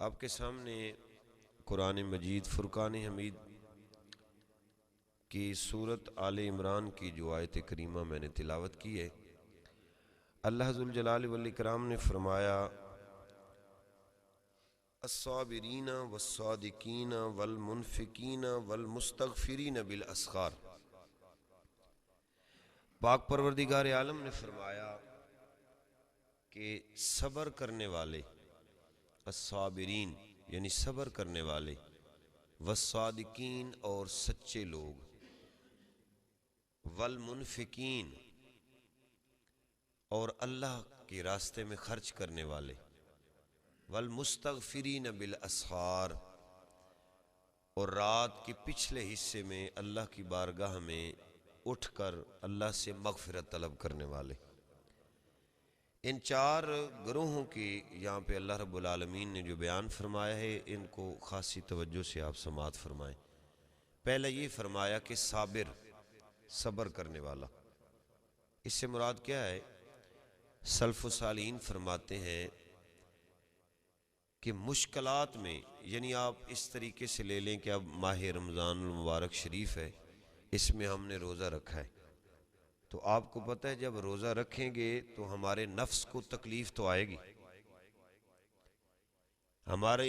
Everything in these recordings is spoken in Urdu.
آپ کے سامنے قرآن مجید فرقان حمید کی سورت آل عمران کی جو آیت کریمہ میں نے تلاوت کی ہے، اللہ ذوالجلال والاکرام نے فرمایا الصابرین والصادقین والمنفقین والمستغفرین بالاسخار۔ پاک پروردگار عالم نے فرمایا کہ صبر کرنے والے، الصابرین یعنی صبر کرنے والے، والصادقین اور سچے لوگ، والمنفقین اور اللہ کے راستے میں خرچ کرنے والے، والمستغفرین بالاسحار اور رات کے پچھلے حصے میں اللہ کی بارگاہ میں اٹھ کر اللہ سے مغفرت طلب کرنے والے۔ ان چار گروہوں کی یہاں پہ اللہ رب العالمین نے جو بیان فرمایا ہے، ان کو خاصی توجہ سے آپ سماعت فرمائیں۔ پہلے یہ فرمایا کہ صابر، صبر کرنے والا، اس سے مراد کیا ہے؟ سلف و صالحین فرماتے ہیں کہ مشکلات میں، یعنی آپ اس طریقے سے لے لیں کہ اب ماہ رمضان المبارک شریف ہے، اس میں ہم نے روزہ رکھا ہے، تو آپ کو پتہ ہے جب روزہ رکھیں گے تو ہمارے نفس کو تکلیف تو آئے گی۔ ہمارے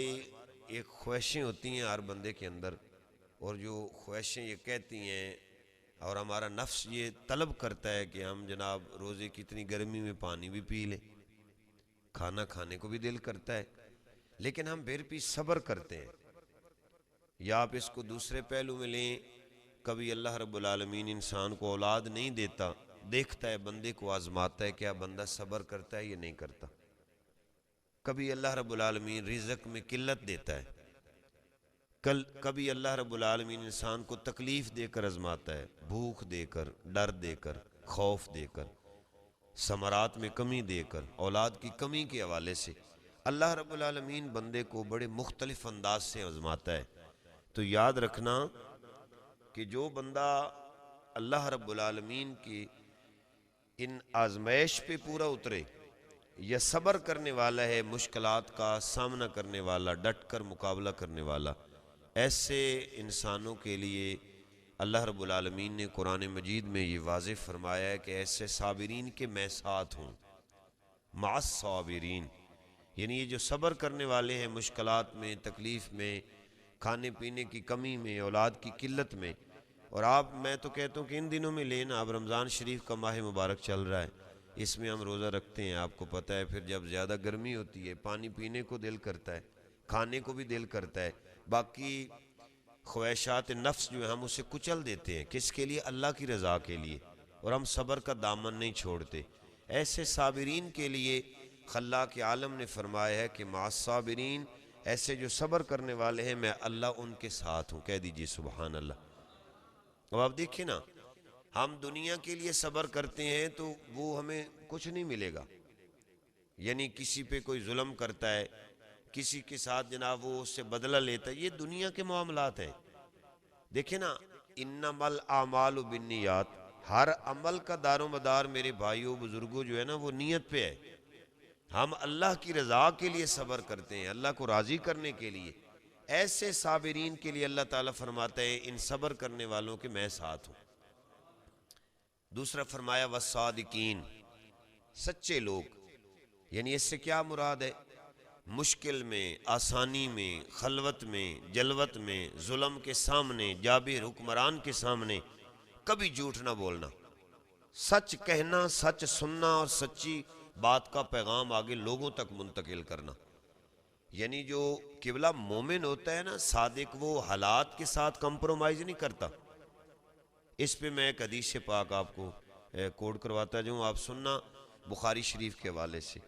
ایک خواہشیں ہوتی ہیں ہر بندے کے اندر، اور جو خواہشیں یہ کہتی ہیں اور ہمارا نفس یہ طلب کرتا ہے کہ ہم جناب روزے کی اتنی گرمی میں پانی بھی پی لیں، کھانا کھانے کو بھی دل کرتا ہے، لیکن ہم پھر بھی صبر کرتے ہیں۔ یا آپ اس کو دوسرے پہلو میں لیں، کبھی اللہ رب العالمین انسان کو اولاد نہیں دیتا، دیکھتا ہے بندے کو، آزماتا ہے کہ بندہ صبر کرتا ہے یا نہیں کرتا۔ کبھی اللہ رب العالمین رزق میں قلت دیتا ہے، کبھی اللہ رب العالمین انسان کو تکلیف دے کر آزماتا ہے، بھوک دے کر، ڈر دے کر، خوف دے کر، ثمرات میں کمی دے کر، اولاد کی کمی کے حوالے سے اللہ رب العالمین بندے کو بڑے مختلف انداز سے آزماتا ہے۔ تو یاد رکھنا کہ جو بندہ اللہ رب العالمین کی ان آزمائش پہ پورا اترے یا صبر کرنے والا ہے، مشکلات کا سامنا کرنے والا، ڈٹ کر مقابلہ کرنے والا، ایسے انسانوں کے لیے اللہ رب العالمین نے قرآن مجید میں یہ واضح فرمایا ہے کہ ایسے صابرین کے میں ساتھ ہوں، مع الصابرین، یعنی یہ جو صبر کرنے والے ہیں مشکلات میں، تکلیف میں، کھانے پینے کی کمی میں، اولاد کی قلت میں۔ اور میں تو کہتا ہوں کہ ان دنوں میں لینا، اب رمضان شریف کا ماہ مبارک چل رہا ہے، اس میں ہم روزہ رکھتے ہیں، آپ کو پتہ ہے پھر جب زیادہ گرمی ہوتی ہے پانی پینے کو دل کرتا ہے، کھانے کو بھی دل کرتا ہے، باقی خواہشات نفس جو ہیں ہم اسے کچل دیتے ہیں، کس کے لیے؟ اللہ کی رضا کے لیے، اور ہم صبر کا دامن نہیں چھوڑتے۔ ایسے صابرین کے لیے خلاق عالم نے فرمایا ہے کہ مع الصابرین، ایسے جو صبر کرنے والے ہیں میں اللہ ان کے ساتھ ہوں۔ کہہ دیجئے سبحان اللہ۔ اب آپ دیکھیں نا، ہم دنیا کے لیے صبر کرتے ہیں تو وہ ہمیں کچھ نہیں ملے گا، یعنی کسی پہ کوئی ظلم کرتا ہے، کسی کے ساتھ جناب وہ اس سے بدلہ لیتا ہے، یہ دنیا کے معاملات ہیں۔ دیکھیں نا، انما الاعمال بالنیات، ہر عمل کا دار و مدار میرے بھائیوں بزرگوں جو ہے نا وہ نیت پہ ہے۔ ہم اللہ کی رضا کے لیے صبر کرتے ہیں، اللہ کو راضی کرنے کے لیے۔ ایسے صابرین کے لیے اللہ تعالیٰ فرماتا ہے ان صبر کرنے والوں کے میں ساتھ ہوں۔ دوسرا فرمایا والصادقین، سچے لوگ، یعنی اس سے کیا مراد ہے؟ مشکل میں، آسانی میں، خلوت میں، جلوت میں، ظلم کے سامنے، جابر حکمران کے سامنے کبھی جھوٹ نہ بولنا، سچ کہنا، سچ سننا اور سچی بات کا پیغام آگے لوگوں تک منتقل کرنا۔ یعنی جو قبلہ مومن ہوتا ہے نا، صادق، وہ حالات کے ساتھ کمپرومائز نہیں کرتا۔ اس پہ میں ایک حدیث پاک آپ کو کوڈ کرواتا جاؤں، آپ سننا، بخاری شریف کے حوالے سے۔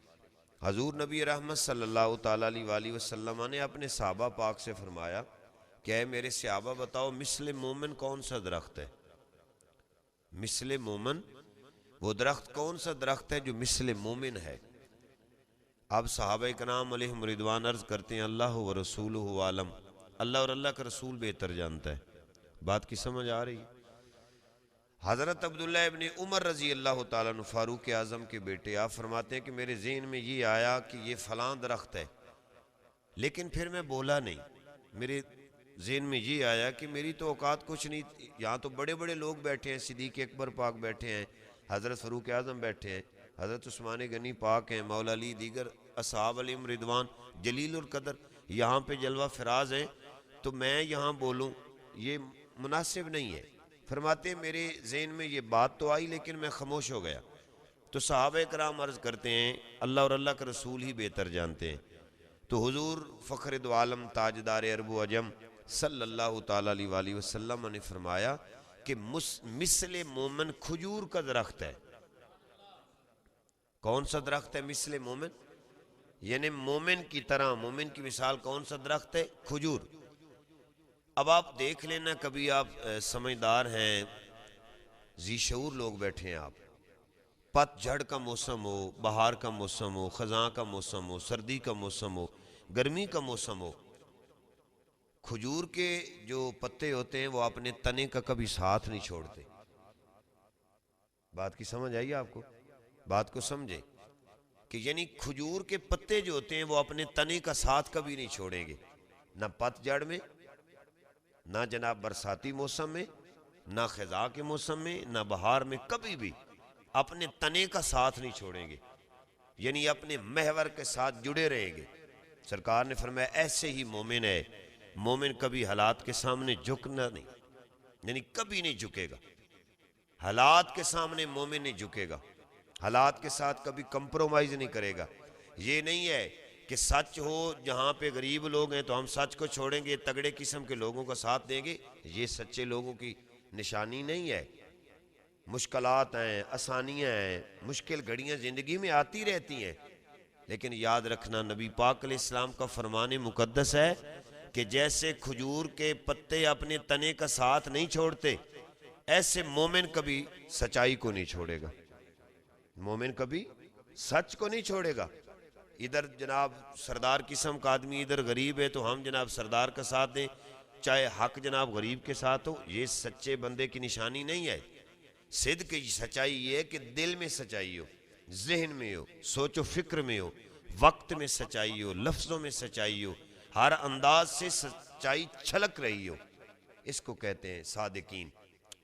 حضور نبی رحمت صلی اللہ تعالیٰ علیہ وآلہ وسلم نے اپنے صحابہ پاک سے فرمایا کہ اے میرے صحابہ بتاؤ مثل مومن کون سا درخت ہے؟ مثل مومن، وہ درخت کون سا درخت ہے جو مثل مومن ہے؟ اب صحابہ کرام علیہم رضوان عرض کرتے ہیں اللہ و رسولہ عالم، اللہ اور اللہ کا رسول بہتر جانتا ہے۔ بات کی سمجھ آ رہی ہے؟ حضرت عبداللہ ابن عمر رضی اللہ تعالیٰ عنہ فاروق اعظم کے بیٹے، آپ فرماتے ہیں کہ میرے ذہن میں یہ آیا کہ یہ فلاں درخت ہے، لیکن پھر میں بولا نہیں. میرے ذہن میں یہ آیا کہ میری تو اوقات کچھ نہیں. یہاں تو بڑے بڑے لوگ بیٹھے ہیں, صدیق اکبر پاک بیٹھے ہیں, حضرت فاروق اعظم بیٹھے ہیں, حضرت عثمان غنی پاک ہیں, مولا علی, دیگر اصحاب علیہم رضوان جلیل القدر یہاں پہ جلوہ فراز ہیں, تو میں یہاں بولوں یہ مناسب نہیں ہے. فرماتے ہیں میرے ذہن میں یہ بات تو آئی لیکن میں خاموش ہو گیا. تو صحابہ کرام عرض کرتے ہیں اللہ اور اللہ کا رسول ہی بہتر جانتے ہیں. تو حضور فخر دو عالم تاجدار عرب و عجم صلی اللہ تعالیٰ علیہ وآلہ وسلم نے فرمایا کہ مثل مومن کھجور کا درخت ہے. کون سا درخت ہے مثل مومن؟ یعنی مومن کی طرح, مومن کی مثال کون سا درخت ہے؟ کھجور. اب آپ دیکھ لینا, کبھی آپ سمجھدار ہیں, ذی شعور لوگ بیٹھے ہیں, آپ پت جھڑ کا موسم ہو, بہار کا موسم ہو, خزاں کا موسم ہو, سردی کا موسم ہو, گرمی کا موسم ہو, کھجور کے جو پتے ہوتے ہیں وہ اپنے تنے کا کبھی ساتھ نہیں چھوڑتے. بات کی سمجھ آئی آپ کو؟ بات کو سمجھیں کہ یعنی کھجور کے پتے جو ہوتے ہیں وہ اپنے تنے کا ساتھ کبھی نہیں چھوڑیں گے, نہ پت جھڑ میں, نہ جناب برساتی موسم میں, نہ خزاں کے موسم میں, نہ بہار میں, کبھی بھی اپنے تنے کا ساتھ نہیں چھوڑیں گے, یعنی اپنے محور کے ساتھ جڑے رہیں گے. سرکار نے فرمایا ایسے ہی مومن ہے. مومن کبھی حالات کے سامنے جھکنا نہیں, یعنی کبھی نہیں جھکے گا. حالات کے سامنے مومن نہیں جھکے گا, حالات کے ساتھ کبھی کمپرومائز نہیں کرے گا. یہ نہیں ہے کہ سچ ہو جہاں پہ غریب لوگ ہیں تو ہم سچ کو چھوڑیں گے, تگڑے قسم کے لوگوں کا ساتھ دیں گے. یہ سچے لوگوں کی نشانی نہیں ہے. مشکلات ہیں, آسانیاں ہیں, مشکل گھڑیاں زندگی میں آتی رہتی ہیں, لیکن یاد رکھنا نبی پاک علیہ السلام کا فرمان مقدس ہے کہ جیسے کھجور کے پتے اپنے تنے کا ساتھ نہیں چھوڑتے, ایسے مومن کبھی سچائی کو نہیں چھوڑے گا. مومن کبھی سچ کو نہیں چھوڑے گا. ادھر جناب سردار قسم کا آدمی ادھر غریب ہے تو ہم جناب سردار کا ساتھ دیں, چاہے حق جناب غریب کے ساتھ ہو. یہ سچے بندے کی نشانی نہیں ہے. صدق کی سچائی یہ ہے کہ دل میں سچائی ہو, ذہن میں ہو, سوچ و فکر میں ہو, وقت میں سچائی ہو, لفظوں میں سچائی ہو, ہر انداز سے سچائی چھلک رہی ہو. اس کو کہتے ہیں صادقین.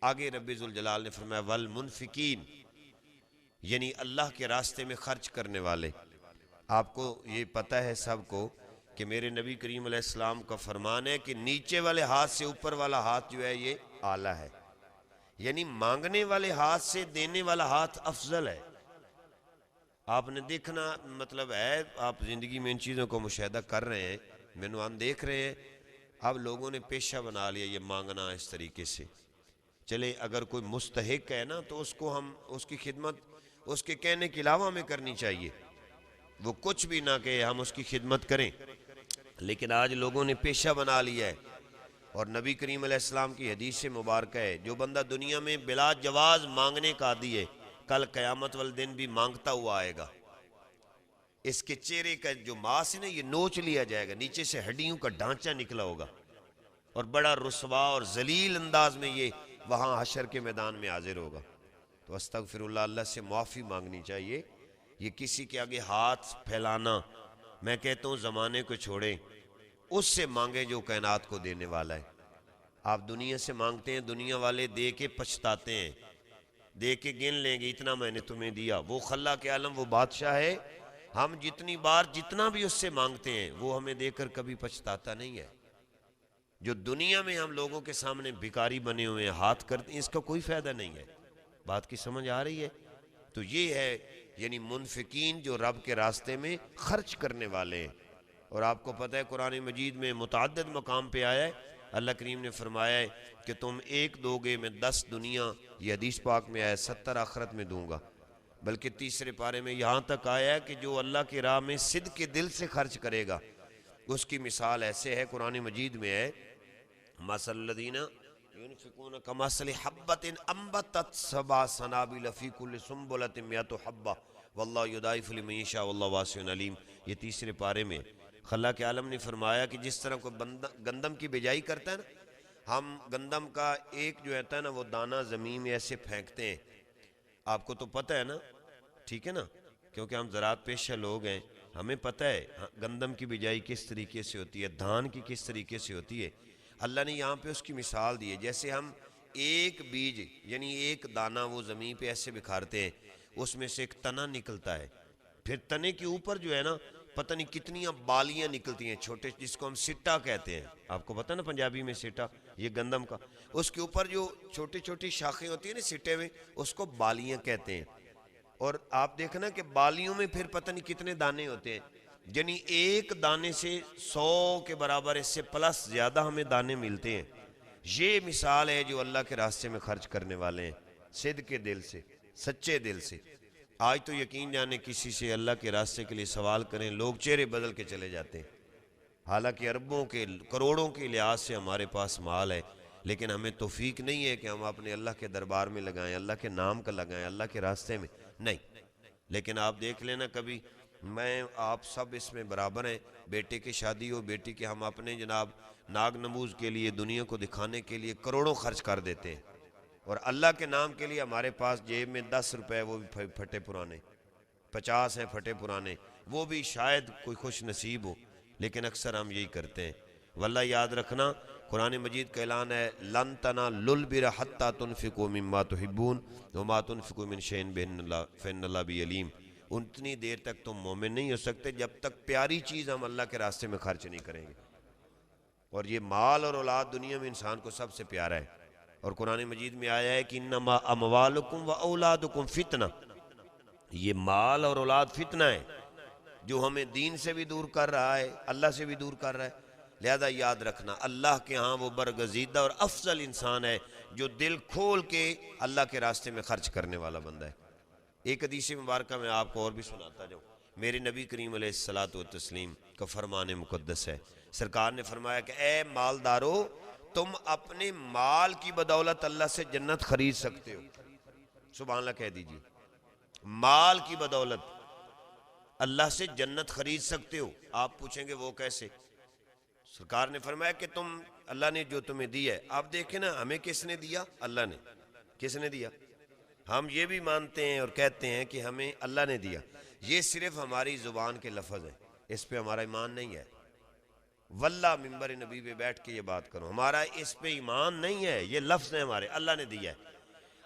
آگے رب ذوالجلال نے فرمایا والمنفقین, یعنی اللہ کے راستے میں خرچ کرنے والے. آپ کو یہ پتہ ہے سب کو کہ میرے نبی کریم علیہ السلام کا فرمان ہے کہ نیچے والے ہاتھ سے اوپر والا ہاتھ جو ہے یہ اعلیٰ ہے, یعنی مانگنے والے ہاتھ سے دینے والا ہاتھ افضل ہے. آپ نے دیکھنا مطلب ہے, آپ زندگی میں ان چیزوں کو مشاہدہ کر رہے ہیں, عنوان دیکھ رہے ہیں. اب لوگوں نے پیشہ بنا لیا یہ مانگنا اس طریقے سے. چلے اگر کوئی مستحق ہے نا تو اس کو ہم اس کی خدمت اس کے کہنے کے علاوہ ہمیں کرنی چاہیے. وہ کچھ بھی نہ کہے ہم اس کی خدمت کریں, لیکن آج لوگوں نے پیشہ بنا لیا ہے. اور نبی کریم علیہ السلام کی حدیث مبارکہ ہے جو بندہ دنیا میں بلا جواز مانگنے کا عادی ہے, کل قیامت والدن بھی مانگتا ہوا آئے گا. اس کے چہرے کا جو ماس ہے نا یہ نوچ لیا جائے گا, نیچے سے ہڈیوں کا ڈھانچہ نکلا ہوگا, اور بڑا رسوا اور ذلیل انداز میں یہ وہاں حشر کے میدان میں حاضر ہوگا. تو استغفر اللہ, اللہ سے معافی مانگنی چاہیے. یہ کسی کے آگے ہاتھ پھیلانا, میں کہتا ہوں زمانے کو چھوڑیں, اس سے مانگے جو کائنات کو دینے والا ہے. آپ دنیا سے مانگتے ہیں, دنیا والے دے کے پچھتاتے ہیں, دے کے گن لیں گے اتنا میں نے تمہیں دیا. وہ خلاق عالم وہ بادشاہ ہے, ہم جتنی بار جتنا بھی اس سے مانگتے ہیں وہ ہمیں دے کر کبھی پچھتاتا نہیں ہے. جو دنیا میں ہم لوگوں کے سامنے بھکاری بنے ہوئے ہیں, ہاتھ کرتے ہیں, اس کا کوئی فائدہ نہیں ہے. بات کی سمجھ آ رہی ہے؟ تو یہ ہے یعنی منفقین جو رب کے راستے میں خرچ کرنے والے ہیں. اور آپ کو پتہ ہے قرآن مجید میں متعدد مقام پہ آیا ہے, اللہ کریم نے فرمایا ہے کہ تم ایک دو گے میں 10 دنیا, یہ حدیث پاک میں آیا 70 آخرت میں دوں گا. بلکہ تیسرے پارے میں یہاں تک آیا ہے کہ جو اللہ کی راہ میں صدق کے دل سے خرچ کرے گا اس کی مثال ایسے ہے, قرآن مجید میں ہے مثل الذین ينفقون كمثل حبۃ انبتت سبع سنابل في كل سنبلۃ مئۃ حبۃ واللہ یضاعف لمن یشاء واللہ واسع علیم. یہ تیسرے پارے میں خلاق عالم نے فرمایا کہ جس طرح کوئی گندم کی بجائی کرتا ہے نا, ہم گندم کا ایک جو ہوتا ہے نا وہ دانہ زمین میں ایسے پھینکتے ہیں. آپ کو تو پتہ ہے نا, ٹھیک ہے نا, کیونکہ ہم زراعت پیشہ لوگ ہیں. ہمیں پتہ ہے گندم کی بجائی کس طریقے سے ہوتی ہے، دھان کی کس طریقے سے ہوتی ہے۔ اللہ نے یہاں پہ اس کی مثال دی ہے، جیسے ہم ایک بیج یعنی ایک دانہ وہ زمین پہ ایسے بکھارتے ہیں، اس میں سے ایک تنا نکلتا ہے، پھر تنے کے اوپر جو ہے نا پتہ نہیں کتنی بالیاں نکلتی ہیں چھوٹے، جس کو ہم سٹا کہتے ہیں، آپ کو پتہ نا پنجابی میں سٹا، یہ گندم کا، اس کے اوپر جو چھوٹی چھوٹی شاخیں ہوتی ہیں نا سٹے میں، اس کو بالیاں کہتے ہیں۔ اور آپ دیکھنا کہ بالیوں میں پھر پتہ نہیں کتنے دانے ہوتے ہیں، یعنی ایک دانے سے 100 کے برابر اس سے پلس زیادہ ہمیں دانے ملتے ہیں۔ یہ مثال ہے جو اللہ کے راستے میں خرچ کرنے والے ہیں، صدق کے دل سے، سچے دل سے۔ آج تو یقین جانے کسی سے اللہ کے راستے کے لیے سوال کریں، لوگ چہرے بدل کے چلے جاتے ہیں، حالانکہ اربوں کے کروڑوں کے لحاظ سے ہمارے پاس مال ہے، لیکن ہمیں توفیق نہیں ہے کہ ہم اپنے اللہ کے دربار میں لگائیں، اللہ کے نام کا لگائیں، اللہ کے راستے میں نہیں۔ لیکن آپ دیکھ لینا کبھی، میں آپ سب اس میں برابر ہیں، بیٹے کی شادی ہو، بیٹی کے، ہم اپنے جناب ناگ نموز کے لیے، دنیا کو دکھانے کے لیے کروڑوں خرچ کر دیتے ہیں، اور اللہ کے نام کے لیے ہمارے پاس جیب میں 10 روپے وہ بھی پھٹے پرانے، 50 ہیں پھٹے پرانے، وہ بھی شاید کوئی خوش نصیب ہو، لیکن اکثر ہم یہی کرتے ہیں۔ واللہ یاد رکھنا، قرآن مجید کا اعلان ہے لن تنالوا البر حتی تنفقوا مما تحبون وما تنفقوا من شیء فإن اللہ بہ علیم۔ اتنی دیر تک تم مومن نہیں ہو سکتے جب تک پیاری چیز ہم اللہ کے راستے میں خرچ نہیں کریں گے، اور یہ مال اور اولاد دنیا میں انسان کو سب سے پیارا ہے، اور قرآن مجید میں آیا ہے کہ انما اموالکم و اولادکم فتنہ، یہ مال اور اولاد فتنہ ہے جو ہمیں دین سے بھی دور کر رہا ہے، اللہ سے بھی دور کر رہا ہے۔ لہذا یاد رکھنا، اللہ کے ہاں وہ برگزیدہ اور افضل انسان ہے جو دل کھول کے اللہ کے راستے میں خرچ کرنے والا بندہ ہے۔ ایک حدیث مبارکہ میں آپ کو اور بھی سناتا جاؤں، میرے نبی کریم علیہ الصلوۃ والتسلیم کا فرمان مقدس ہے۔ سرکار نے فرمایا کہ اے مالدارو، تم اپنے مال کی بدولت اللہ سے جنت خرید سکتے ہو۔ سبحان اللہ کہہ دیجئے، مال کی بدولت اللہ سے جنت خرید سکتے ہو۔ آپ پوچھیں گے وہ کیسے؟ سرکار نے فرمایا کہ تم، اللہ نے جو تمہیں دیا ہے، آپ دیکھیں نا ہمیں کس نے دیا؟ اللہ نے۔ کس نے دیا؟ ہم یہ بھی مانتے ہیں اور کہتے ہیں کہ ہمیں اللہ نے دیا، یہ صرف ہماری زبان کے لفظ ہیں، اس پہ ہمارا ایمان نہیں ہے۔ واللہ ممبر نبی پہ بیٹھ کے یہ بات کروں، ہمارا اس پہ ایمان نہیں ہے، یہ لفظ ہیں ہمارے، اللہ نے دیا ہے۔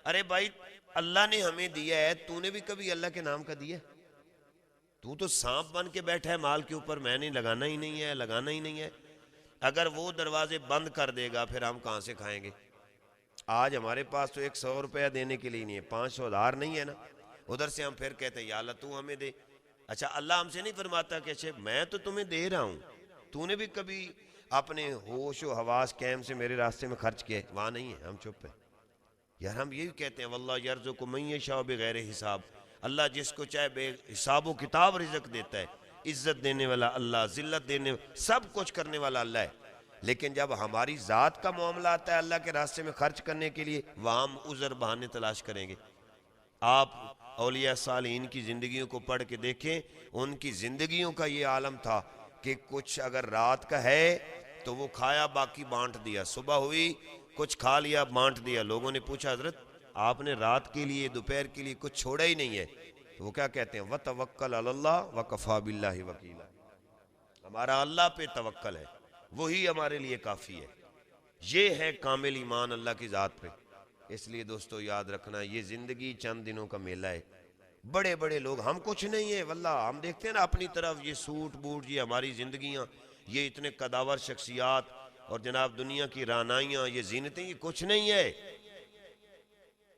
ارے بھائی، اللہ نے ہمیں دیا ہے، تو نے بھی کبھی اللہ کے نام کا دیا؟ تو سانپ بن کے بیٹھا ہے مال کے اوپر، میں نے لگانا ہی نہیں ہے، لگانا ہی نہیں ہے۔ اگر وہ دروازے بند کر دے گا پھر ہم کہاں سے کھائیں گے؟ آج ہمارے پاس تو 100 روپیہ دینے کے لیے نہیں ہے، 500 ہزار نہیں ہے نا، ادھر سے ہم پھر کہتے ہیں یا اللہ تو ہمیں دے۔ اچھا اللہ ہم سے نہیں فرماتا کہ اچھا میں تو تمہیں دے رہا ہوں، تو نے بھی کبھی اپنے ہوش و حواس قائم سے میرے راستے میں خرچ کیے؟ وہاں نہیں ہے، ہم چپ ہیں یار۔ ہم یہی کہتے ہیں واللہ یرزق من یشاء بغیر حساب، اللہ جس کو چاہے بے حساب و کتاب رزق دیتا ہے، عزت دینے والا اللہ، ذلت دینے، سب کچھ کرنے والا اللہ ہے۔ لیکن جب ہماری ذات کا معاملہ آتا ہے اللہ کے راستے میں خرچ کرنے کے لیے، وہاں ہم عذر بہانے تلاش کریں گے۔ آپ اولیاء صالحین کی زندگیوں کو پڑھ کے دیکھیں، ان کی زندگیوں کا یہ عالم تھا کہ کچھ اگر رات کا ہے تو وہ کھایا باقی بانٹ دیا، صبح ہوئی کچھ کھا لیا بانٹ دیا۔ لوگوں نے پوچھا حضرت آپ نے رات کے لیے، دوپہر کے لیے کچھ چھوڑا ہی نہیں ہے؟ تو وہ کیا کہتے ہیں؟ وَتَوَكَّلْ عَلَى اللَّهِ وَكَفَى بِاللَّهِ وَكِيلًا، ہمارا اللہ پہ توکل ہے، وہی ہمارے لیے کافی ہے۔ یہ ہے کامل ایمان اللہ کی ذات پہ۔ اس لیے دوستو یاد رکھنا، یہ زندگی چند دنوں کا میلہ ہے۔ بڑے بڑے لوگ، ہم کچھ نہیں ہیں واللہ، ہم دیکھتے ہیں نا اپنی طرف، یہ سوٹ بوٹ، یہ ہماری زندگیاں، یہ اتنے قداور شخصیات اور جناب دنیا کی رعنائیاں، یہ زینتیں، یہ کچھ نہیں ہے۔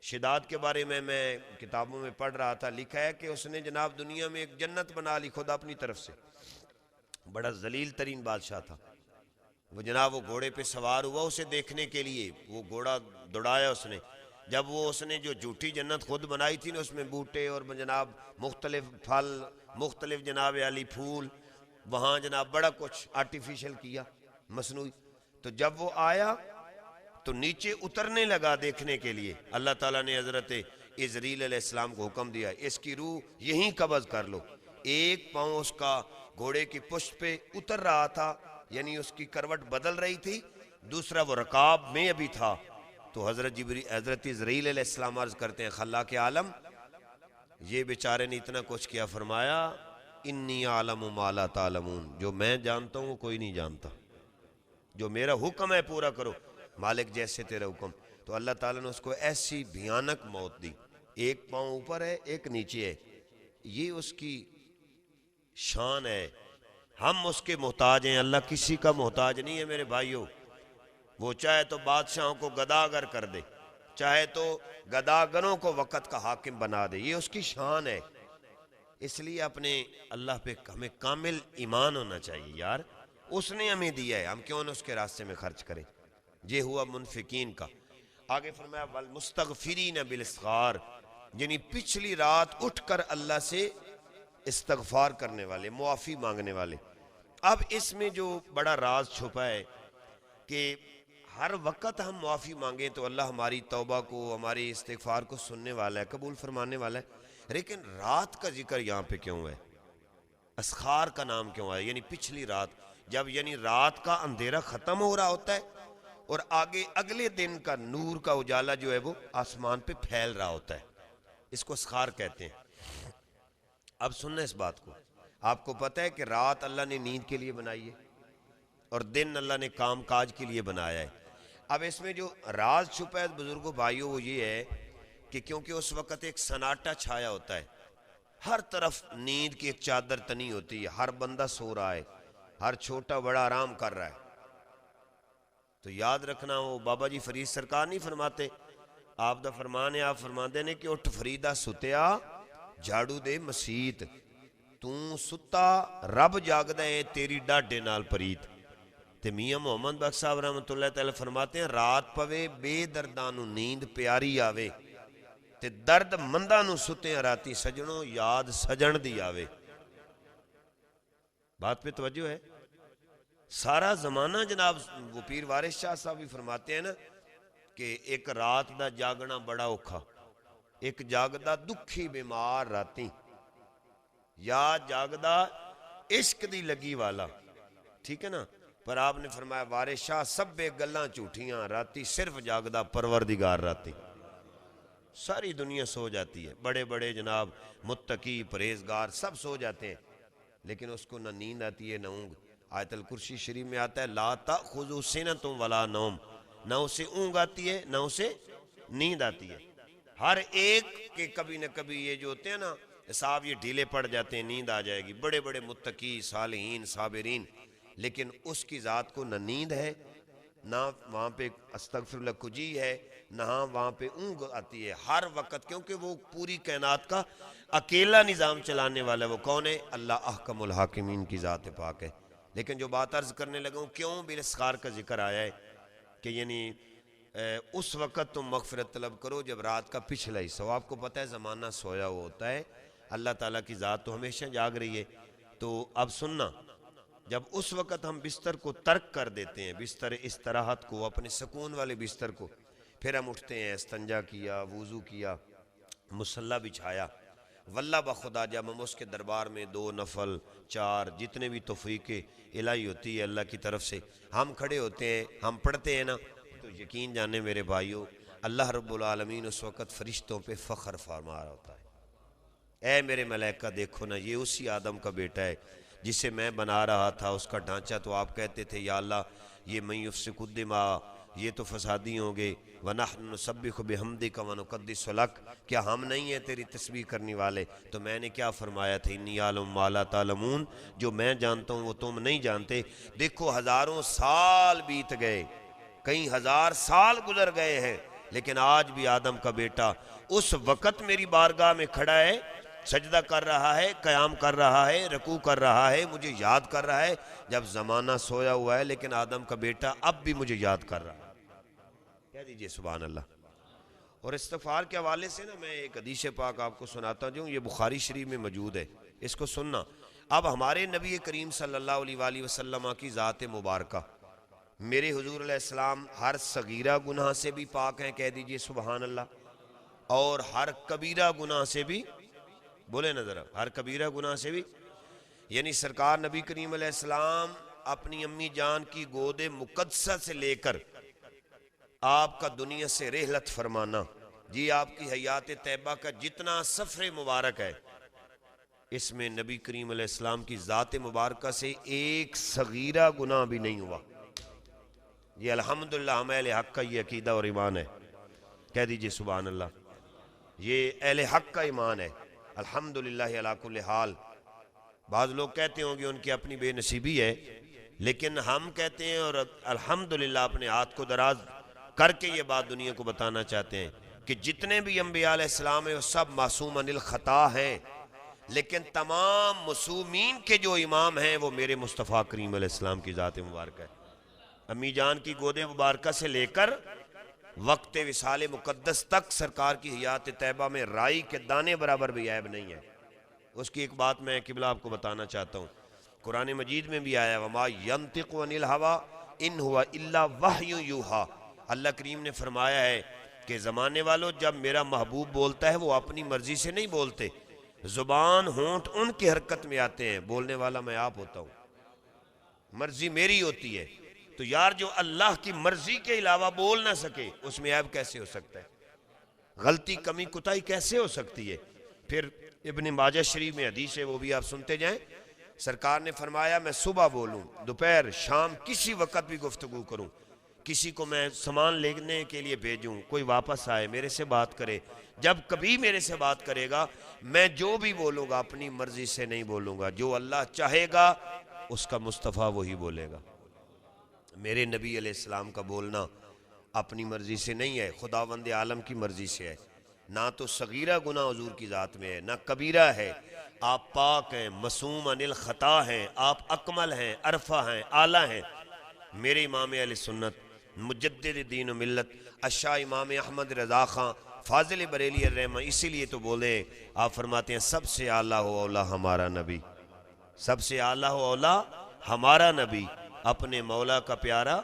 شداد کے بارے میں کتابوں میں پڑھ رہا تھا، لکھا ہے کہ اس نے جناب دنیا میں ایک جنت بنا لی خود اپنی طرف سے، بڑا ذلیل ترین بادشاہ تھا وہ جناب۔ وہ گھوڑے پہ سوار ہوا اسے دیکھنے کے لیے، وہ گھوڑا دوڑایا اس نے، جب وہ اس نے جو جھوٹی جنت خود بنائی تھی نا، اس میں بوٹے اور جناب مختلف پھل، مختلف جناب علی پھول، وہاں جناب بڑا کچھ آرٹیفیشل کیا، مصنوعی۔ تو جب وہ آیا تو نیچے اترنے لگا دیکھنے کے لیے، اللہ تعالیٰ نے حضرت عزرائیل علیہ السلام کو حکم دیا اس کی روح یہیں قبض کر لو۔ ایک پاؤں اس کا گھوڑے کی پشت پہ اتر رہا تھا، یعنی اس کی کروٹ بدل رہی تھی، دوسرا وہ رکاب میں ابھی تھا۔ تو حضرت عزرائیل علیہ السلام عرض کرتے ہیں خلاق عالم، یہ بیچارے نے اتنا کچھ کیا، فرمایا انی عالم ما لا تعلمون، جو میں جانتا ہوں وہ کوئی نہیں جانتا، جو میرا حکم ہے پورا کرو، مالک جیسے تیرا حکم۔ تو اللہ تعالیٰ نے اس کو ایسی بھیانک موت دی، ایک پاؤں اوپر ہے ایک نیچے ہے، یہ اس کی شان ہے۔ ہم اس کے محتاج ہیں، اللہ کسی کا محتاج نہیں ہے میرے بھائیوں۔ وہ چاہے تو بادشاہوں کو گداگر کر دے، چاہے تو گداگروں کو وقت کا حاکم بنا دے، یہ اس کی شان ہے۔ اس لیے اپنے اللہ پہ ہمیں کامل ایمان ہونا چاہیے یار، اس نے ہمیں دیا ہے، ہم کیوں نہ اس کے راستے میں خرچ کریں۔ یہ ہوا منفقین کا۔ آگے فرمایا والمستغفرین بالاسحار، یعنی پچھلی رات اٹھ کر اللہ سے استغفار کرنے والے، معافی مانگنے والے۔ اب اس میں جو بڑا راز چھپا ہے کہ ہر وقت ہم معافی مانگیں تو اللہ ہماری توبہ کو، ہماری استغفار کو سننے والا ہے، قبول فرمانے والا ہے، لیکن رات کا ذکر یہاں پہ کیوں ہے؟ اسخار کا نام کیوں ہے؟ یعنی پچھلی رات، جب یعنی رات کا اندھیرا ختم ہو رہا ہوتا ہے اور آگے اگلے دن کا نور کا اجالا جو ہے وہ آسمان پہ پھیل رہا ہوتا ہے، اس کو اسخار کہتے ہیں۔ اب سننا اس بات کو، آپ کو پتہ ہے کہ رات اللہ نے نیند کے لیے بنائی ہے اور دن اللہ نے کام کاج کے لیے بنایا ہے۔ اب اس میں جو راز چھپا ہے بزرگوں بھائیوں وہ یہ ہے کہ کیونکہ اس وقت ایک سناٹا چھایا ہوتا ہے، ہر طرف نیند کی ایک چادر تنی ہوتی ہے، ہر بندہ سو رہا ہے، ہر چھوٹا بڑا آرام کر رہا ہے۔ تو یاد رکھنا، وہ بابا جی فرید سرکار نہیں فرماتے، آپ دا فرمان ہے، آپ فرماندے نے کہ اٹھ فریدہ ستیا جھاڑو دے مسیت، توں ستا رب جاگدا ہے تیری ڈاڈے نال پریت۔ تے میاں محمد بخش صاحب رحمۃ اللہ تعالی فرماتے ہیں رات پوے بے دردانو نیند پیاری آوے، تے درد مندہ نو ستے راتی سجنوں یاد سجن دی آوے۔ بات پہ توجہ ہے؟ سارا زمانہ جناب وہ پیر وارث شاہ صاحب بھی فرماتے ہیں نا کہ ایک رات دا جاگنا بڑا اوکھا، ایک جاگدا دکھی بیمار راتی، یا جاگدا عشق دی لگی والا، ٹھیک ہے نا؟ پر آپ نے فرمایا وارث شاہ سبے گلاں جھوٹیاں، راتی صرف جاگدا پروردگار راتی۔ ساری دنیا سو جاتی ہے، بڑے بڑے جناب متقی پرہیزگار سب سو جاتے ہیں، لیکن اس کو نہ نیند آتی ہے نہ اونگ۔ آیت الکرسی شریف میں آتا ہے لا تأخذوا سنۃ ولا نوم، نہ اسے اونگ آتی ہے نہ اسے نیند آتی ہے۔ ہر ایک کے کبھی نہ کبھی یہ جو ہوتے ہیں نا صاحب یہ ڈھیلے پڑ جاتے ہیں، نیند آ جائے گی، بڑے بڑے متقی صالحین صابرین، لیکن اس کی ذات کو نہ نیند ہے، نہ وہاں پہ استغفر اللہ کجی ہے، نہ وہاں پہ اونگ آتی ہے ہر وقت، کیونکہ وہ پوری کائنات کا اکیلا نظام چلانے والا ہے۔ وہ کون ہے؟ اللہ احکم الحاکمین کی ذات پاک ہے۔ لیکن جو بات عرض کرنے لگا ہوں کیوں بالاسحار کا ذکر آیا ہے کہ یعنی اس وقت تم مغفرت طلب کرو جب رات کا پچھلا حصہ ہو۔ آپ کو پتہ ہے زمانہ سویا ہوا ہوتا ہے، اللہ تعالیٰ کی ذات تو ہمیشہ جاگ رہی ہے۔ تو اب سننا، جب اس وقت ہم بستر کو ترک کر دیتے ہیں، بستر استراحت کو، اپنے سکون والے بستر کو، پھر ہم اٹھتے ہیں، استنجا کیا، وضو کیا، مصلی بچھایا، واللہ بخدا جب ہم اس کے دربار میں 2 نفل 4 جتنے بھی توفیق الہی ہوتی ہے اللہ کی طرف سے ہم کھڑے ہوتے ہیں، ہم پڑھتے ہیں نا، تو یقین جانے میرے بھائیوں اللہ رب العالمین اس وقت فرشتوں پہ فخر فرما رہا ہوتا ہے۔ اے میرے ملائکہ دیکھو نا، یہ اسی آدم کا بیٹا ہے جسے میں بنا رہا تھا، اس کا ڈھانچہ تو آپ کہتے تھے یا اللہ یہ من یفسک الدماء، یہ تو فسادی ہوں گے، وَنَحْنُ نُسَبِّحُ بِحَمْدِكَ وَنُقَدِّسُ لَكَ، کیا ہم نہیں ہیں تیری تسبیح کرنے والے؟ تو میں نے کیا فرمایا تھا انی اعلم ما لا تعلمون، جو میں جانتا ہوں وہ تم نہیں جانتے۔ دیکھو ہزاروں سال بیت گئے، کئی ہزار سال گزر گئے ہیں، لیکن آج بھی آدم کا بیٹا اس وقت میری بارگاہ میں کھڑا ہے، سجدہ کر رہا ہے، قیام کر رہا ہے، رکوع کر رہا ہے، مجھے یاد کر رہا ہے، جب زمانہ سویا ہوا ہے لیکن آدم کا بیٹا اب بھی مجھے یاد کر رہا ہے۔ کہہ دیجئے سبحان اللہ۔ اور استغفار کے حوالے سے نا میں ایک حدیث پاک آپ کو سناتا ہوں، یہ بخاری شریف میں موجود ہے، اس کو سننا۔ اب ہمارے نبی کریم صلی اللہ علیہ وآلہ وسلم کی ذات مبارکہ، میرے حضور علیہ السلام ہر صغیرہ گناہ سے بھی پاک ہیں، کہہ دیجئے سبحان اللہ، اور ہر کبیرہ گناہ سے بھی، بولے نا ذرا، ہر کبیرہ گناہ سے بھی، یعنی سرکار نبی کریم علیہ السلام اپنی امی جان کی گود مقدسہ سے لے کر آپ کا دنیا سے رحلت فرمانا، جی آپ کی حیات طیبہ کا جتنا سفر مبارک ہے، اس میں نبی کریم علیہ السلام کی ذات مبارکہ سے ایک صغیرہ گناہ بھی نہیں ہوا۔ یہ الحمدللہ ہم اہل حق کا یہ عقیدہ اور ایمان ہے، کہہ دیجئے سبحان اللہ، یہ اہل حق کا ایمان ہے الحمدللہ علی کل حال۔ بعض لوگ کہتے ہوں گے ان کی اپنی بے نصیبی ہے، لیکن ہم کہتے ہیں اور الحمدللہ اپنے ہاتھ کو دراز کر کے یہ بات دنیا کو بتانا چاہتے ہیں کہ جتنے بھی انبیاء علیہ السلام ہیں وہ سب معصوم عن الخطا ہیں، لیکن تمام معصومین کے جو امام ہیں وہ میرے مصطفیٰ کریم علیہ السلام کی ذات مبارکہ ہے۔ امی جان کی گود مبارکہ سے لے کر وقت وصال مقدس تک سرکار کی حیات طیبہ میں رائی کے دانے برابر بھی عیب نہیں ہے۔ اس کی ایک بات میں قبلہ آپ کو بتانا چاہتا ہوں، قرآن مجید میں بھی آیا وَمَا يَنطِقُ عَنِ الْهَوَىٰ إِنْ هُوَ إِلَّا وَحْيٌ يُوحَىٰ۔ اللہ کریم نے فرمایا ہے کہ زمانے والوں جب میرا محبوب بولتا ہے وہ اپنی مرضی سے نہیں بولتے، زبان ہونٹ ان کی حرکت میں آتے ہیں، بولنے والا میں آپ ہوتا ہوں، مرضی میری ہوتی ہے۔ تو یار جو اللہ کی مرضی کے علاوہ بول نہ سکے اس میں عیب کیسے ہو سکتا ہے؟ غلطی کمی کوتاہی کیسے ہو سکتی ہے؟ پھر ابن ماجہ شریف میں حدیث ہے، وہ بھی آپ سنتے جائیں، سرکار نے فرمایا میں صبح بولوں، دوپہر، شام، کسی وقت بھی گفتگو کروں، کسی کو میں سامان لینے کے لیے بھیجوں، کوئی واپس آئے میرے سے بات کرے، جب کبھی میرے سے بات کرے گا میں جو بھی بولوں گا اپنی مرضی سے نہیں بولوں گا، جو اللہ چاہے گا اس کا مصطفیٰ وہی بولے گا۔ میرے نبی علیہ السلام کا بولنا اپنی مرضی سے نہیں ہے، خداوند عالم کی مرضی سے ہے۔ نہ تو صغیرہ گناہ حضور کی ذات میں ہے، نہ کبیرہ ہے۔ آپ پاک ہیں، معصوم عن الخطا ہیں، آپ اکمل ہیں، عرفہ ہیں، اعلیٰ ہیں۔ میرے امام اہل سنت، مجدد دین و ملت، اشاہ امام احمد رضا خان فاضل بریلی الرحمہ، اسی لیے تو بولے، آپ فرماتے ہیں سب سے اعلیٰ و اولیٰ ہمارا نبی، سب سے اعلیٰ و اولیٰ ہمارا نبی، اپنے مولا کا پیارا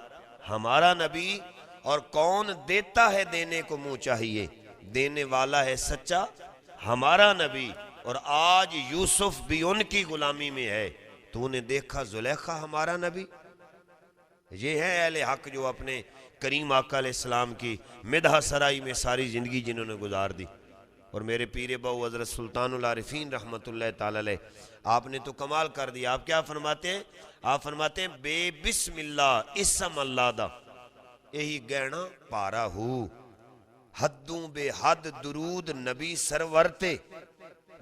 ہمارا نبی۔ اور کون دیتا ہے دینے کو منہ چاہیے، دینے والا ہے سچا ہمارا نبی۔ اور آج یوسف بھی ان کی غلامی میں ہے، تو نے دیکھا زلیخا ہمارا نبی۔ یہ ہے اہل حق جو اپنے کریم آقا علیہ السلام کی مدح سرائی میں ساری زندگی جنہوں نے گزار دی۔ اور میرے پیر بہو حضرت سلطان العارفین رحمت اللہ تعالی علیہ، آپ نے تو کمال کر دیا۔ آپ کیا فرماتے ہیں؟ آپ فرماتے ہیں بے بسم اللہ اسم اللہ دا یہی گہنا پارا ہو، حدوں بے حد درود نبی سرورتے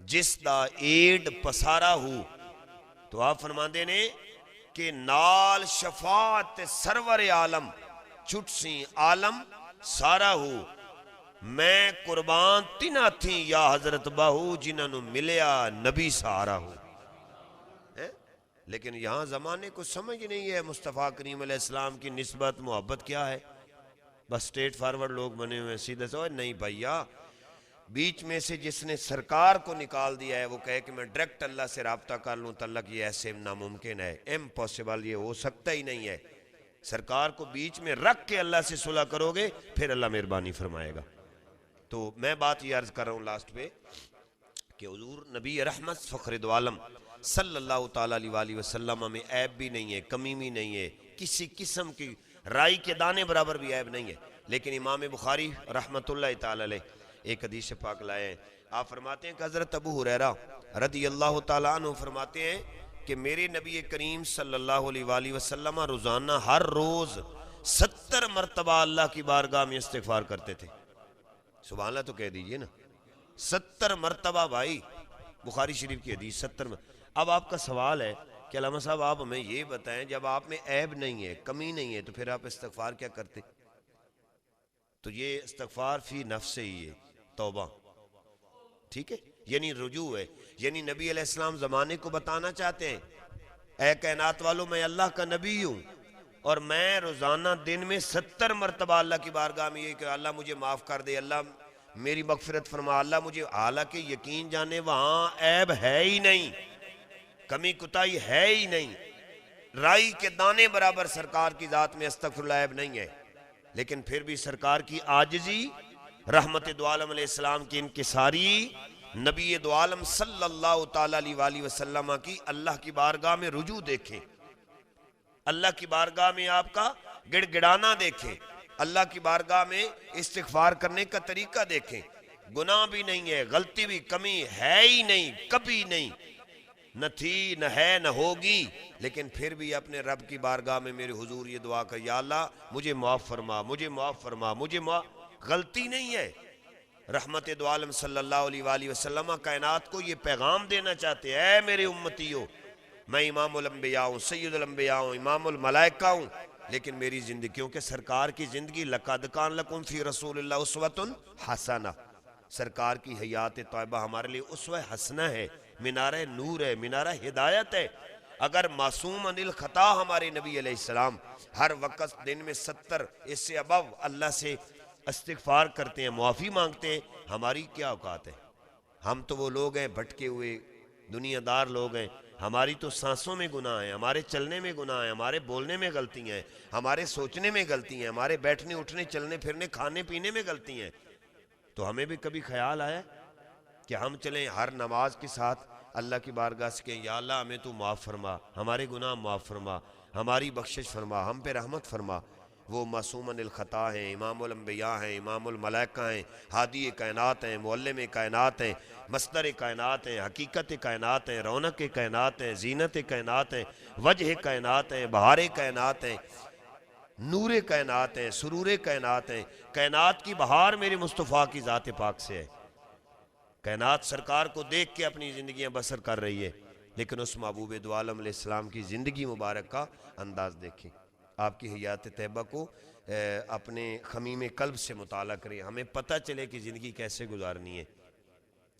جس دا ایڈ پسارا ہو۔ تو آپ فرماتے ہیں کہ نال شفاعت سرور عالم چھٹ سی عالم سارا ہو، میں قربان تینا تھی یا حضرت باہو جنہوں نے ملیا نبی سہارا ہو۔ لیکن یہاں زمانے کو سمجھ نہیں ہے مصطفیٰ کریم علیہ السلام کی نسبت محبت کیا ہے، بس سٹریٹ فارورڈ لوگ بنے ہوئے سیدھے سے نہیں بھائیا، بیچ میں سے جس نے سرکار کو نکال دیا ہے وہ کہے کہ میں ڈائریکٹ اللہ سے رابطہ کر لوں تو اللہ کی ایسے ناممکن ہے، امپاسبل، یہ ہو سکتا ہی نہیں ہے۔ سرکار کو بیچ میں رکھ کے اللہ سے صلح کرو گے پھر اللہ مہربانی فرمائے گا۔ تو میں بات یہ عرض کر رہا ہوں لاسٹ پہ کہ حضور نبی رحمت فخر دو عالم صلی اللہ تعالیٰ علیہ وسلم میں عیب بھی نہیں ہے، کمی بھی نہیں ہے، کسی قسم کی رائی کے دانے برابر بھی عیب نہیں ہے۔ لیکن امام بخاری رحمت اللہ تعالیٰ علیہ ایک حدیث پاک لائے ہیں، آپ فرماتے ہیں کہ حضرت ابو ہریرہ رضی اللہ تعالیٰ عنہ فرماتے ہیں کہ میرے نبی کریم صلی اللہ علیہ وسلم روزانہ ہر روز 70 مرتبہ اللہ کی بارگاہ میں استغفار کرتے تھے۔ سبحان اللہ تو کہہ دیجئے نا، 70 مرتبہ بھائی، بخاری شریف کی حدیث 70 مرتبہ۔ اب آپ کا سوال ہے کہ علامہ صاحب آپ ہمیں یہ بتائیں جب آپ میں عیب نہیں ہے، کمی نہیں ہے، تو پھر آپ استغفار کیا کرتے؟ تو یہ استغفار فی نفس ہی ہے، توبہ، ٹھیک ہے، یعنی رجوع ہے، یعنی نبی علیہ السلام زمانے کو بتانا چاہتے ہیں اے کائنات والوں میں اللہ کا نبی ہوں اور میں روزانہ دن میں 70 مرتبہ اللہ کی بارگاہ میں یہ کہ اللہ مجھے معاف کر دے، اللہ میری مغفرت فرما، اللہ مجھے، حالانکہ یقین جانے وہاں عیب ہے ہی نہیں، کمی کوتاہی ہے ہی نہیں، رائی کے دانے برابر سرکار کی ذات میں استغفر اللہ عیب نہیں ہے، لیکن پھر بھی سرکار کی عاجزی، رحمت دو عالم علیہ السلام کی انکساری، نبی دو عالم صلی اللہ تعالیٰ علیہ وسلم کی اللہ کی بارگاہ میں رجوع دیکھیں، اللہ کی بارگاہ میں آپ کا گڑ گڑانا دیکھیں، اللہ کی بارگاہ میں استغفار کرنے کا طریقہ دیکھیں، گناہ بھی نہیں ہے، غلطی بھی، کمی ہے ہی نہیں، کبھی نہیں، نہ تھی نہ ہے نہ ہوگی، لیکن پھر بھی اپنے رب کی بارگاہ میں میرے حضور یہ دعا کر، یا اللہ مجھے معاف فرما، مجھے معاف فرما، مجھے معاف. غلطی نہیں ہے. رحمت دو عالم صلی اللہ علیہ وآلہ وسلم کائنات کو یہ پیغام دینا چاہتے ہیں، اے میرے امتیو، میں امام الانبیاء ہوں، سید الانبیاء ہوں، امام الملائکہ ہوں، لیکن میری زندگی، کیونکہ سرکار کی زندگی لَقَدْ كَانَ لَكُمْ فِي رَسُولِ اللَّهِ أُسْوَةٌ حَسَنَةٌ، سرکار کی حیات طیبہ ہمارے لیے اسوہ حسنہ ہے، منارہ نور ہے، منارہ ہدایت ہے. اگر معصوم عن الخطا ہمارے نبی علیہ السلام ہر وقت دن میں 70 اس سے ابو اللہ سے استغفار کرتے ہیں، معافی مانگتے ہیں، ہماری کیا اوقات ہے؟ ہم تو وہ لوگ ہیں بھٹکے ہوئے دنیا دار لوگ ہیں. ہماری تو سانسوں میں گناہ ہیں، ہمارے چلنے میں گناہ ہیں، ہمارے بولنے میں غلطیاں ہیں، ہمارے سوچنے میں غلطی ہیں، ہمارے بیٹھنے اٹھنے چلنے پھرنے کھانے پینے میں غلطی ہیں. تو ہمیں بھی کبھی خیال آیا کہ ہم چلیں ہر نماز کے ساتھ اللہ کی بارگاہ سے کہیں، یا اللہ ہمیں تو معاف فرما، ہمارے گناہ معاف فرما، ہماری بخشش فرما، ہم پہ رحمت فرما. وہ معصوم عن الخطا ہیں، امام الانبیاء ہیں، امام الملائکہ ہیں، ہادی کائنات ہیں، معلم کائنات ہیں، مصدر کائنات ہیں، حقیقت کائنات ہیں، رونق کائنات ہیں، زینت کائنات ہیں، وجہ کائنات ہیں، بہار کائنات ہیں، نور کائنات ہیں، سرور کائنات ہیں. کائنات کی بہار میرے مصطفیٰ کی ذات پاک سے ہے. کائنات سرکار کو دیکھ کے اپنی زندگیاں بسر کر رہی ہے، لیکن اس محبوب دو عالم علیہ السلام کی زندگی مبارک کا انداز دیکھیں. آپ کی حیات طیبہ کو اپنے خمیم قلب سے مطالعہ کریں، ہمیں پتہ چلے کہ زندگی کیسے گزارنی ہے.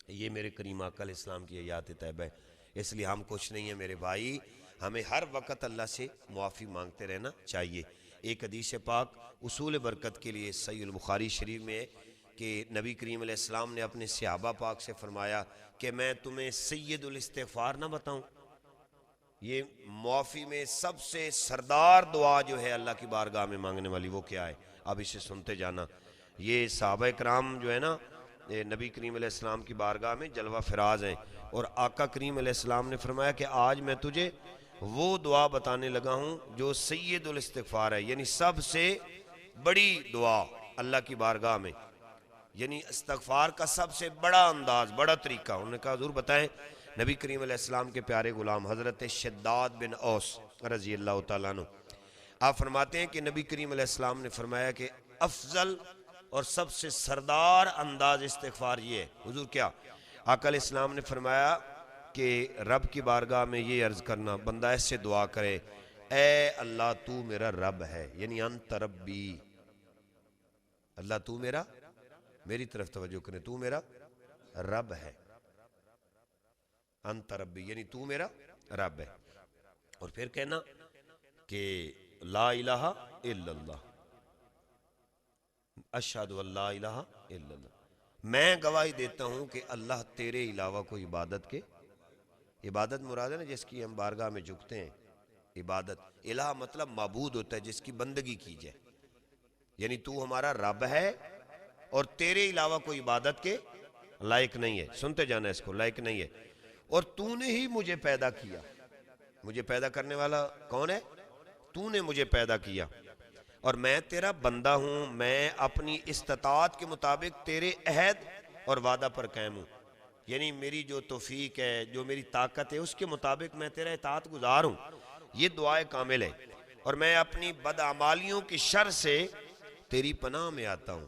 یہ میرے کریم آقا علیہ السلام کی حیات طیبہ ہے. اس لیے ہم کچھ نہیں ہیں میرے بھائی، ہمیں ہر وقت اللہ سے معافی مانگتے رہنا چاہیے. ایک حدیث پاک اصول برکت کے لیے صحیح البخاری شریف میں ہے کہ نبی کریم علیہ السلام نے اپنے صحابہ پاک سے فرمایا کہ میں تمہیں سید الاستغفار نہ بتاؤں. یہ معافی میں سب سے سردار دعا جو ہے اللہ کی بارگاہ میں مانگنے والی، وہ کیا ہے؟ اب اسے سنتے جانا. یہ صحابہ کرام جو ہے نا، نبی کریم علیہ السلام کی بارگاہ میں جلوہ فراز ہیں، اور آقا کریم علیہ السلام نے فرمایا کہ آج میں تجھے وہ دعا بتانے لگا ہوں جو سید الاستغفار ہے، یعنی سب سے بڑی دعا اللہ کی بارگاہ میں، یعنی استغفار کا سب سے بڑا انداز، بڑا طریقہ. انہوں نے کہا حضور بتائیں. نبی کریم علیہ السلام کے پیارے غلام حضرت شداد بن اوس رضی اللہ تعالیٰ عنہ آپ فرماتے ہیں کہ نبی کریم علیہ السلام نے فرمایا کہ افضل اور سب سے سردار انداز استغفار یہ ہے. حضور کیا؟ آقا علیہ السلام نے فرمایا کہ رب کی بارگاہ میں یہ عرض کرنا، بندہ ایسے دعا کرے، اے اللہ تو میرا رب ہے، یعنی انت ربی، اللہ تو میرا، میری طرف توجہ کریں، تو میرا رب ہے، انت ربی یعنی تو میرا رب ہے. اور پھر کہنا کہ لا الہ الا اللہ، اشہد ان لا الہ الا اللہ، میں گواہی دیتا ہوں کہ اللہ تیرے علاوہ کوئی عبادت کے، عبادت مراد ہے نا جس کی ہم بارگاہ میں جھکتے ہیں. عبادت، الہ مطلب معبود ہوتا ہے جس کی بندگی کی جائے، یعنی تو ہمارا رب ہے اور تیرے علاوہ کوئی عبادت کے لائق نہیں ہے. سنتے جانا اس کو، لائق نہیں ہے. اور تو نے ہی مجھے پیدا کیا. مجھے پیدا کرنے والا کون ہے؟ تو نے مجھے پیدا کیا، اور میں تیرا بندہ ہوں. میں اپنی استطاعت کے مطابق تیرے عہد اور وعدہ پر قائم ہوں، یعنی میری جو توفیق ہے، جو میری طاقت ہے، اس کے مطابق میں تیرا اطاعت گزار ہوں. یہ دعائے کامل ہے. اور میں اپنی بدعمالیوں کی شر سے تیری پناہ میں آتا ہوں.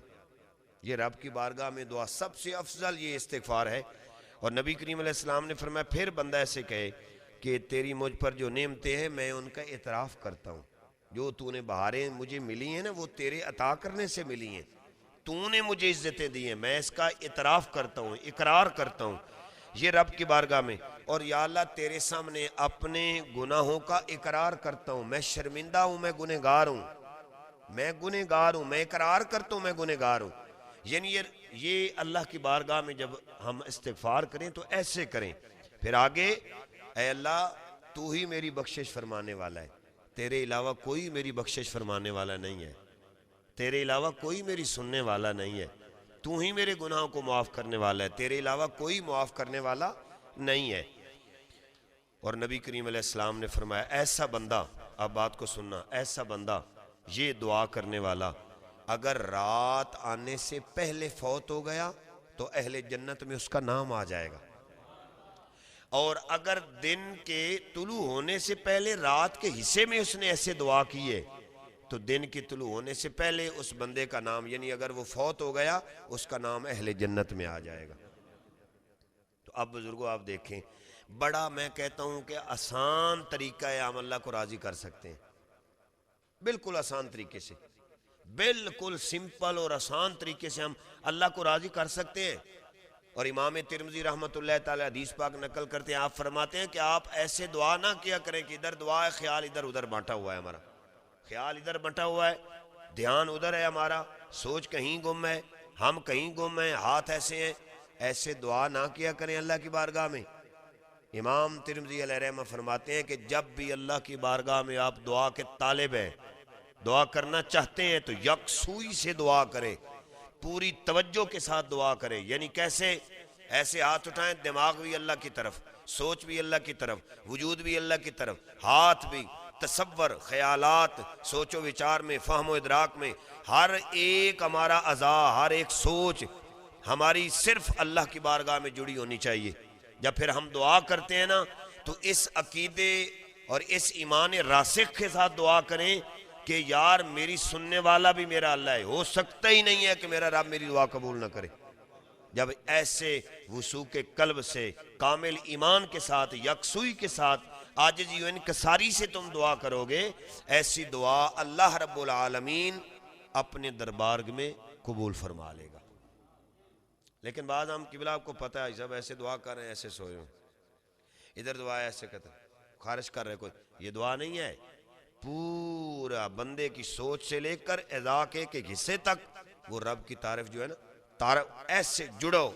یہ رب کی بارگاہ میں دعا سب سے افضل یہ استغفار ہے. اور نبی کریم علیہ السلام نے فرمایا پھر بندہ ایسے کہے کہ تیری مجھ پر جو نعمتیں ہیں میں ان کا اعتراف کرتا ہوں. جو تو نے بہاریں مجھے ملی ہیں نا، وہ تیرے عطا کرنے سے ملی ہیں. تو نے مجھے عزتیں دی ہیں، میں اس کا اعتراف کرتا ہوں، اقرار کرتا ہوں یہ رب کی بارگاہ میں. اور یا اللہ تیرے سامنے اپنے گناہوں کا اقرار کرتا ہوں، میں شرمندہ ہوں، میں گنہگار ہوں، میں گنہگار ہوں، میں اقرار کرتا ہوں میں گنہگار ہوں. یعنی یہ اللہ کی بارگاہ میں جب ہم استغفار کریں تو ایسے کریں. پھر آگے، اے اللہ تو ہی میری بخشش فرمانے والا ہے، تیرے علاوہ کوئی میری بخشش فرمانے والا نہیں ہے، تیرے علاوہ کوئی میری سننے والا نہیں ہے، تو ہی میرے گناہوں کو معاف کرنے والا ہے، تیرے علاوہ کوئی معاف کرنے والا نہیں ہے. اور نبی کریم علیہ السلام نے فرمایا ایسا بندہ، اب بات کو سننا، ایسا بندہ یہ دعا کرنے والا اگر رات آنے سے پہلے فوت ہو گیا تو اہل جنت میں اس کا نام آ جائے گا. اور اگر دن کے طلوع ہونے سے پہلے رات کے حصے میں اس نے ایسے دعا کی ہے تو دن کے طلوع ہونے سے پہلے اس بندے کا نام، یعنی اگر وہ فوت ہو گیا اس کا نام اہل جنت میں آ جائے گا۔ تو اب بزرگوں آپ دیکھیں، بڑا میں کہتا ہوں کہ آسان طریقہ ہے، ہم اللہ کو راضی کر سکتے ہیں، بالکل آسان طریقے سے، بالکل سمپل اور آسان طریقے سے ہم اللہ کو راضی کر سکتے ہیں۔ اور امام ترمذی رحمۃ اللہ تعالی حدیث پاک نقل کرتے ہیں، آپ فرماتے ہیں کہ آپ ایسے دعا نہ کیا کریں کہ ادھر دعا ہے، خیال ادھر ادھر بانٹا ہوا ہے، ہمارا خیال ادھر بانٹا ہوا ہے، دھیان ادھر ہے، ہمارا سوچ کہیں گم ہے، ہم کہیں گم ہیں، ہاتھ ایسے ہیں، ایسے دعا نہ کیا کریں اللہ کی بارگاہ میں۔ امام ترمذی علیہ رحمہ فرماتے ہیں کہ جب بھی اللہ کی بارگاہ میں آپ دعا کے طالب ہیں، دعا کرنا چاہتے ہیں تو یکسوئی سے دعا کریں، پوری توجہ کے ساتھ دعا کریں۔ یعنی کیسے؟ ایسے ہاتھ اٹھائیں، دماغ بھی اللہ کی طرف، سوچ بھی اللہ کی طرف، وجود بھی اللہ کی طرف، ہاتھ بھی، تصور، خیالات، سوچ و وچار میں، فہم و ادراک میں، ہر ایک ہمارا اعضاء، ہر ایک سوچ ہماری صرف اللہ کی بارگاہ میں جڑی ہونی چاہیے۔ جب پھر ہم دعا کرتے ہیں نا تو اس عقیدے اور اس ایمان راسخ کے ساتھ دعا کریں کہ یار میری سننے والا بھی میرا اللہ ہے، ہو سکتا ہی نہیں ہے کہ میرا رب میری دعا قبول نہ کرے۔ جب ایسے وثوق قلب سے، کامل ایمان کے ساتھ، یکسوئی کے ساتھ، عاجزی و انکساری سے تم دعا کرو گے، ایسی دعا اللہ رب العالمین اپنے دربار میں قبول فرما لے گا۔ لیکن بعض ہم قبلہ آپ کو پتہ ہے سب ایسے دعا کر رہے ہیں، ایسے سوئے ہیں، ادھر دعا ہے، ایسے کہتے ہیں، خارج کر رہے کوئی، یہ دعا نہیں ہے۔ پورا بندے کی سوچ سے لے کر اعضاء کے حصے تک وہ رب کی تعریف جو ہے نا، تعریف ایسے جڑو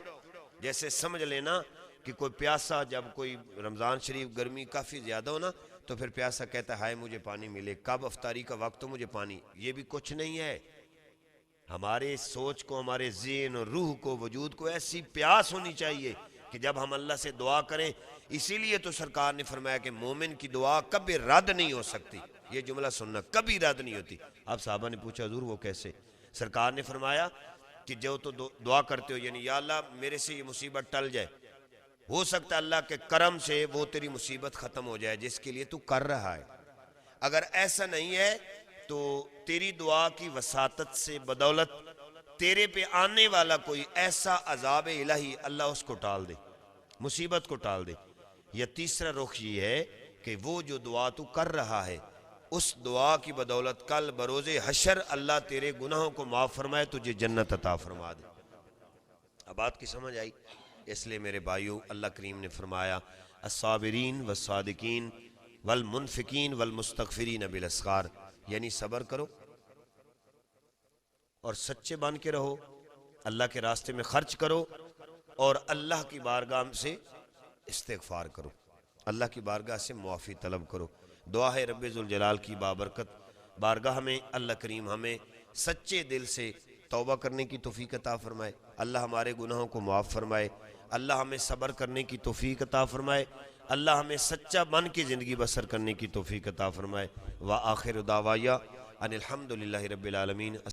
جیسے سمجھ لینا کہ کوئی پیاسا، جب کوئی رمضان شریف گرمی کافی زیادہ ہو نا تو پھر پیاسا کہتا ہے ہائے مجھے پانی ملے، کب افطاری کا وقت ہو مجھے پانی، یہ بھی کچھ نہیں ہے۔ ہمارے سوچ کو، ہمارے ذہن اور روح کو، وجود کو ایسی پیاس ہونی چاہیے کہ جب ہم اللہ سے دعا کریں، اسی لیے تو سرکار نے فرمایا کہ مومن کی دعا کبھی رد نہیں ہو سکتی۔ یہ جملہ سننا، کبھی رد نہیں ہوتی۔ اب صحابہ نے پوچھا حضور وہ کیسے؟ سرکار نے فرمایا کہ جو تو دعا کرتے ہو، یعنی یا اللہ میرے سے یہ مصیبت ٹل جائے، ہو سکتا ہے اللہ کے کرم سے وہ تیری مصیبت ختم ہو جائے جس کے لیے تو کر رہا ہے۔ اگر ایسا نہیں ہے تو تیری دعا کی وساطت سے، بدولت تیرے پہ آنے والا کوئی ایسا عذاب الہی، اللہ اس کو ٹال دے، مصیبت کو ٹال دے۔ یا تیسرا رخ یہ ہے کہ وہ جو دعا تو کر رہا ہے، اس دعا کی بدولت کل بروز حشر اللہ تیرے گناہوں کو معاف فرمائے، تجھے جنت عطا فرما دے۔ اب بات کی سمجھ آئی؟ اس لیے میرے بھائیو، اللہ کریم نے فرمایا الصابرین والصادقین والمنفقین والمستغفرین بالاسحار، یعنی صبر کرو اور سچے بن کے رہو، اللہ کے راستے میں خرچ کرو اور اللہ کی بارگاہ سے استغفار کرو، اللہ کی بارگاہ سے معافی طلب کرو۔ دعا ہے رب ذوالجلال کی بابرکت بارگاہ میں اللہ کریم ہمیں سچے دل سے توبہ کرنے کی توفیق عطا فرمائے، اللہ ہمارے گناہوں کو معاف فرمائے، اللہ ہمیں صبر کرنے کی توفیق عطا فرمائے، اللہ ہمیں سچا بن کے زندگی بسر کرنے کی توفیق عطا فرمائے۔ وآخر دعوایا ان الحمدللہ رب العالمین۔